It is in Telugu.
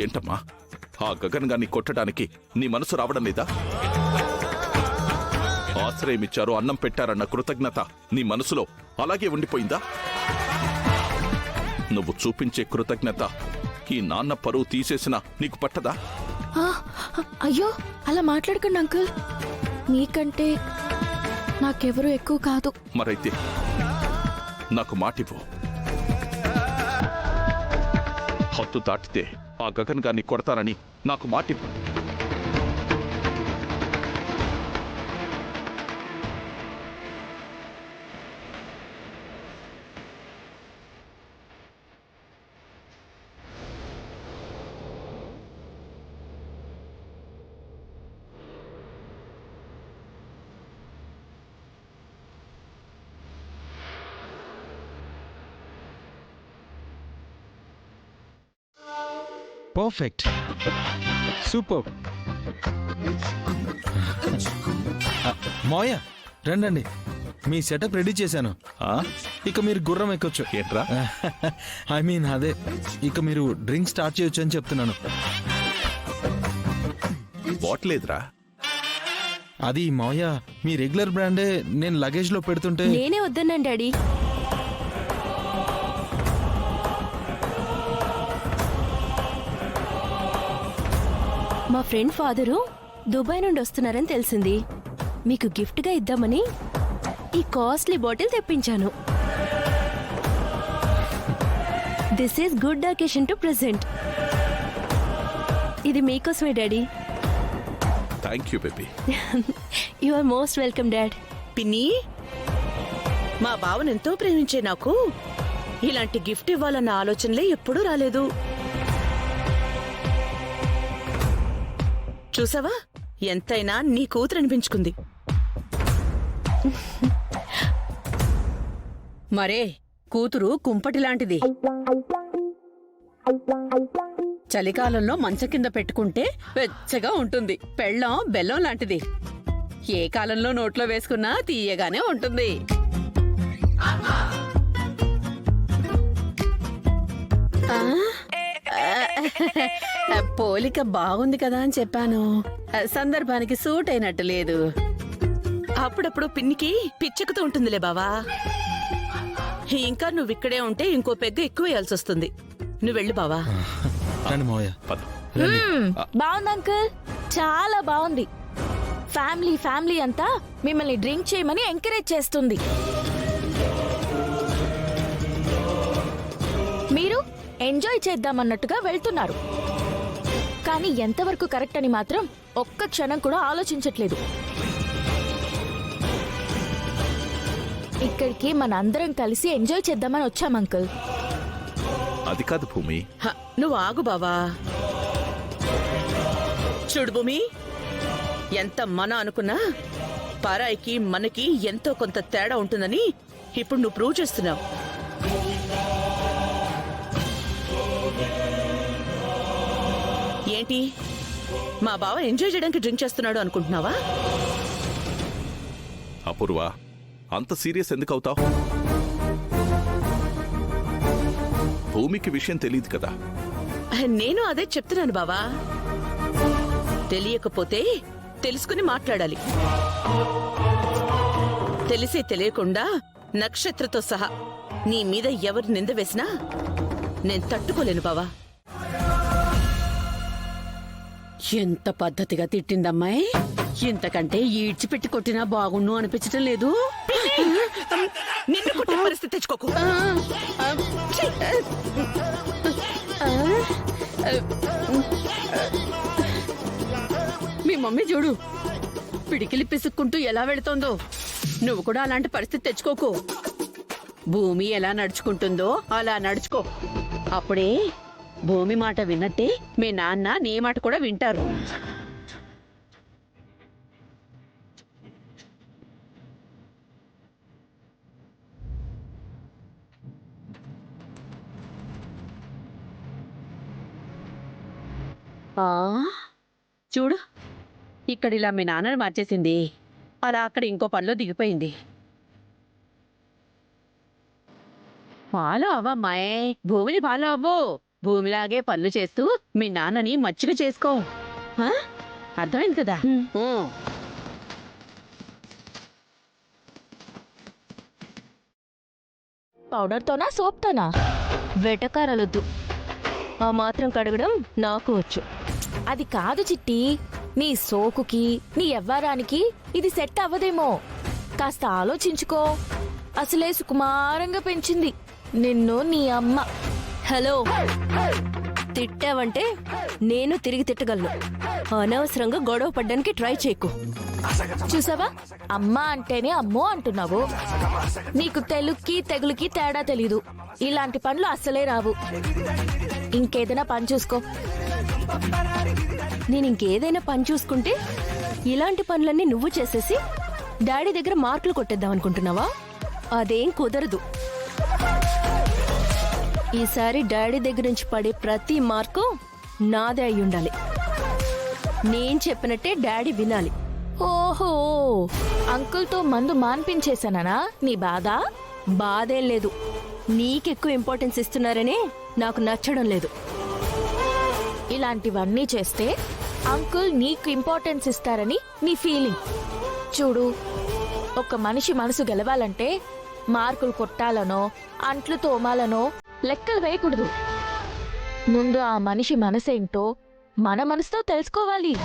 ఏంటమ్మా, ఆ గగన్ గారిని కొట్టడానికి నీ మనసు రావడం లేదా? ఆశ్రయం ఇచ్చారు, అన్నం పెట్టారన్న కృతజ్ఞత నీ మనసులో అలాగే ఉండిపోయిందా? నువ్వు చూపించే కృతజ్ఞత ఈ నాన్న పరువు తీసేసినా నీకు పట్టదా? అయ్యో, అలా మాట్లాడకండి అంకుల్. మీకంటే నాకెవరూ ఎక్కువ కాదు. మరైతే నాకు మాటివ్వు. హద్దు దాటితే ఆ గగన్ గారిని కొడతానని నాకు మాటివ్వు. Perfect, super. మోయ రండి, మీ సెటప్ రెడీ చేశాను. ఇక మీరు గుర్రం ఎక్కొచ్చు. ఏంట్రా? ఐ మీన్ అదే, ఇక మీరు డ్రింక్ స్టార్ట్ చేయొచ్చు అని చెప్తున్నాను. బాట్లేదురా. అది మోయ, మీ రెగ్యులర్ బ్రాండే నేను లగేజ్ లో పెడుతుంటే. నేనే వద్దన్నాను డాడీ. మా ఫ్రెండ్ ఫాదరు దుబాయ్ నుండి వస్తున్నారని తెలిసింది. మీకు గిఫ్ట్గా ఇద్దామని ఈ కాస్ట్లీ బాటిల్ తెప్పించాను. This is good occasion to present. ఇది మీకోసమే daddy. Thank you baby. You are most welcome dad. పిన్ని, మా బావనెంతో ప్రేమించే నాకు ఇలాంటి గిఫ్ట్ ఇవ్వాలన్న ఆలోచనలే ఎప్పుడూ రాలేదు. చూసావా, ఎంతైనా నీ కూతురు అనిపించుకుంది. మరే, కూతురు కుంపటి లాంటిది. చలికాలంలో మంచం కింద పెట్టుకుంటే వెచ్చగా ఉంటుంది. పెళ్ళం బెల్లం లాంటిది. ఏ కాలంలో నోట్లో వేసుకున్నా తీయగానే ఉంటుంది. పోలిక బాగుంది కదా అని చెప్పాను. సందర్భానికి సూట్ అయినట్టు లేదు. అప్పుడప్పుడు పిన్నికి పిచ్చెక్కుతూ ఉంటుందిలే బావా. ఇంకా నువ్విక్కడే ఉంటే ఇంకో పెగ్గు ఎక్కువ వేయాల్సి వస్తుంది. నువ్వు వెళ్ళు బావా. బాగుంది అంకుల్, చాలా బాగుంది. ఫ్యామిలీ అంతా మిమ్మల్ని డ్రింక్ చేయమని ఎంకరేజ్ చేస్తుంది. మీరు ఎంజాయ్ చేద్దామన్నట్టుగా వెళ్తున్నారు, కానీ ఎంతవరకు కరెక్ట్ అని మాత్రం ఒక్క క్షణం కూడా ఆలోచించట్లేదు. ఇక్కడికి మన అందరం కలిసి ఎంజాయ్ చేద్దామని వచ్చాం అంకుల్. అది కాదు భూమి. నువ్వు ఆగు బావా. చూడు భూమి, ఎంత మన అనుకున్నా పరాయికి మనకి ఎంతో కొంత తేడా ఉంటుందని ఇప్పుడు నువ్వు ప్రూవ్ చేస్తున్నావు. ఏంటి, మా బావ ఎంజాయ్ చేయడానికి డ్రింక్ చేస్తున్నాడు అనుకుంటున్నావా? అపూర్వ, అంత సీరియస్ ఎందుకు అవుతావు? భూమికి విషయం తెలియదు కదా. నేను అదే చెప్తున్నాను బావా. తెలియకపోతే తెలుసుకుని మాట్లాడాలి. తెలిసి తెలియకుండా నక్షత్రతో సహా నీ మీద ఎవరు నింద వేసినా నేను తట్టుకోలేను బావా. ఎంత పద్ధతిగా తిట్టిందమ్మాయి. ఇంతకంటే ఈడ్చిపెట్టి కొట్టినా బాగుండు అనిపించటం లేదు. నిన్ను కొట్టే పరిస్థితి తెచ్చుకోకు. మీ మమ్మీ చూడు, పిడికిలి పిసుక్కుంటూ ఎలా వెళుతోందో. నువ్వు కూడా అలాంటి పరిస్థితి తెచ్చుకోకు. భూమి ఎలా నడుచుకుంటుందో అలా నడుచుకో. అప్పుడే భూమి మాట విన్నట్టే మీ నాన్న నీ మాట కూడా వింటారు. చూడు, ఇక్కడ ఇలా మీ నాన్నని మార్చేసింది, అలా అక్కడ ఇంకో పనిలో దిగిపోయింది. ఫాలో అవ్వమ్మాయ్, భూమిని ఫాలో అవ్వు. భూమిలాగే పనులు చేస్తూ మీ నాన్నని మచ్చిక చేసుకో ఆ? అర్థమైంది కదా ఊ. పౌడర్తోనా సోప్తోనా వెటకారాలొద్దు. ఆ మాత్రం కడగడం నాకు వచ్చు. అది కాదు చిట్టి, నీ సోకుకి నీ ఎవ్వరానికి ఇది సెట్ అవ్వదేమో. కాస్త ఆలోచించుకో. అసలే సుకుమారంగా పెంచింది నిన్ను నీ అమ్మ. హలో, తిట్టావంటే నేను తిరిగి తిట్టగలను. అనవసరంగా గొడవ పడ్డానికి ట్రై చేయకు. చూసావా, అమ్మ అంటేనే అమ్మో అంటున్నావు. నీకు తెలుగుకి తెగులుకి తేడా తెలీదు. ఇలాంటి పనులు అస్సలే రావు. ఇంకేదైనా పని చూసుకో. నేను ఇంకేదైనా పని చూసుకుంటే ఇలాంటి పనులన్నీ నువ్వు చేసేసి డాడీ దగ్గర మార్కులు కొట్టేద్దాం అనుకుంటున్నావా? అదేం కుదరదు. ఈసారి డాడీ దగ్గర నుంచి పడే ప్రతి మార్కు నాదే అయి ఉండాలి. నేను చెప్పినట్టే డాడీ వినాలి. ఓహో, అంకుల్తో మందు మాన్పించేశానా నీ బాధ? బాధేం లేదు. నీకెక్కువ ఇంపార్టెన్స్ ఇస్తున్నారనే నాకు నచ్చడం లేదు. ఇలాంటివన్నీ చేస్తే అంకుల్ నీకు ఇంపార్టెన్స్ ఇస్తారని నీ ఫీలింగ్. చూడు, ఒక మనిషి మనసు గెలవాలంటే మార్కులు కొట్టాలనో అంట్లు తోమాలనో లెక్కలు వేయకూడదు. ముందు ఆ మనిషి మనసేంటో మన మనసుతో తెలుసుకోవాలి.